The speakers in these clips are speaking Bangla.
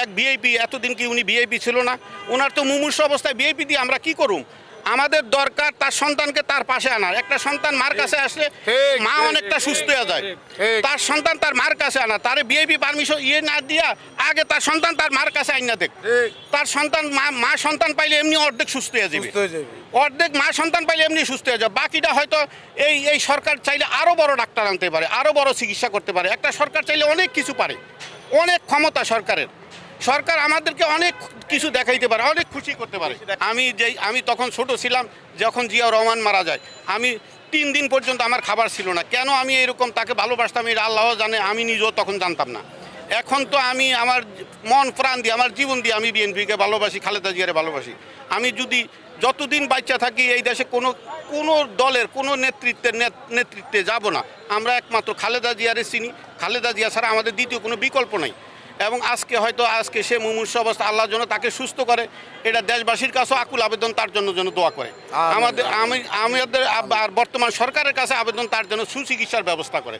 এক ভিআইপি, এতদিন কি উনি ভিআইপি ছিল না? ওনার তো মুমূর্ষ অবস্থায় ভিআইপি দিয়ে আমরা কি করুম? আমাদের দরকার তার সন্তানকে তার পাশে আনার। একটা সন্তান মার কাছে আসলে মা অনেকটা সুস্থ হয়ে যায়। তার সন্তান তার মার কাছে আনা, তারে ভিআইপি পারমিশন না দিয়া আগে তার সন্তান তার মার কাছে আইনা দেখ। তার সন্তান মা সন্তান পাইলে এমনি অর্ধেক সুস্থ হয়ে যাবে, অর্ধেক মা সন্তান পাইলে এমনি সুস্থ হয়ে যাবে। বাকিটা হয়তো এই সরকার চাইলে আরও বড় ডাক্তার আনতে পারে, আরও বড় চিকিৎসা করতে পারে। একটা সরকার চাইলে অনেক কিছু পারে, অনেক ক্ষমতা সরকারের। সরকার আমাদেরকে অনেক কিছু দেখাইতে পারে, অনেক খুশি করতে পারে। আমি তখন ছোট ছিলাম যখন জিয়াউর রহমান মারা যায়। আমি 3 দিন পর্যন্ত আমার খাবার ছিল না। কেন আমি এরকম তাকে ভালোবাসতাম এটা আল্লাহ জানে, আমি নিজেও তখন জানতাম না। এখন তো আমি আমার মন প্রাণ দিয়ে, আমার জীবন দিয়ে আমি বিএনপিকে ভালোবাসি, খালেদা জিয়ারে ভালোবাসি। আমি যদি যতদিন বাচ্চা থাকি এই দেশে কোনো দলের কোনো নেতৃত্বে যাব না। আমরা একমাত্র খালেদা জিয়ারে চিনি। খালেদা জিয়া ছাড়া আমাদের দ্বিতীয় কোনো বিকল্প নাই। এবং আজকে সে মুমূর্ষু অবস্থা, আল্লাহর জন্য তাকে সুস্থ করে। এটা দেশবাসীর কাছেও আকুল আবেদন, তার জন্য দোয়া করে। আমাদের আর বর্তমান সরকারের কাছে আবেদন, তার জন্য সুচিকিৎসার ব্যবস্থা করে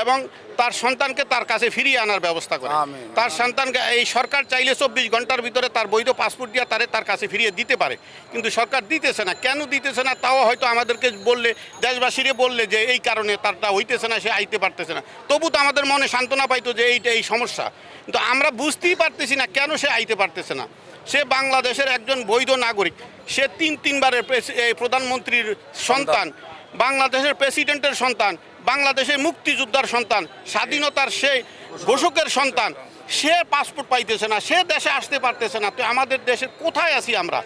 এবং তার সন্তানকে তার কাছে ফিরিয়ে আনার ব্যবস্থা করে। তার সন্তানকে এই সরকার চাইলে 24 ঘন্টার ভিতরে তার বৈধ পাসপোর্ট দিয়ে তার কাছে ফিরিয়ে দিতে পারে, কিন্তু সরকার দিতেছে না। কেন দিতেছে না তাও হয়তো আমাদেরকে বললে, দেশবাসীরে বললে যে এই কারণে তারটা হইতেছে না, সে আইতে পারতেছে না, তবু তো আমাদের মনে সান্ত্বনা পাইতো যে এই সমস্যা। কিন্তু আমরা বুঝতেই পারতেছি না কেন সে আইতে পারতেছে না। সে বাংলাদেশের একজন বৈধ নাগরিক, সে তিনবারের প্রধানমন্ত্রীর সন্তান, বাংলাদেশের প্রেসিডেন্টের সন্তান, বাংলাদেশের মুক্তিযোদ্ধার সন্তান, স্বাধীনতার সেই ঘোষকের সন্তান। সে পাসপোর্ট পাইতেছে না, সে দেশে আসতে পারতেছে না। তো আমাদের দেশে কোথায় আছি আমরা?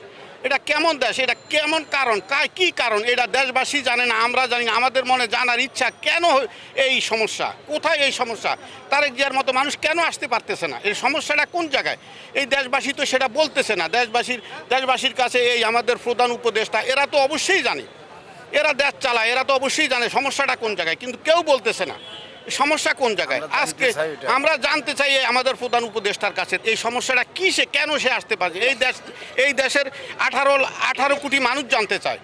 এটা কেমন দেশ? এটা কেমন কারণ? কি কারণ? এটা দেশবাসী জানে না, আমরা জানি না। আমাদের মনে জানার ইচ্ছা, কেন এই সমস্যা, কোথায় এই সমস্যা? তারেক জিয়ার মতো মানুষ কেন আসতে পারতেছে না? এই সমস্যাটা কোন জায়গায়? এই দেশবাসী তো সেটা বলতেছে না। দেশবাসীর কাছে এই আমাদের প্রধান উপদেষ্টা, এরা তো অবশ্যই জানে, এরা দেশ চালায়, এরা তো অবশ্যই জানে সমস্যাটা কোন জায়গায়, কিন্তু কেউ বলতেছে না সমস্যা কোন জায়গায়। আজকে আমরা জানতে চাই আমাদের প্রধান উপদেষ্টার কাছে এই সমস্যাটা কি, সে কেন সে আসতে পারছে। এই দেশের 18 কোটি মানুষ জানতে চায়।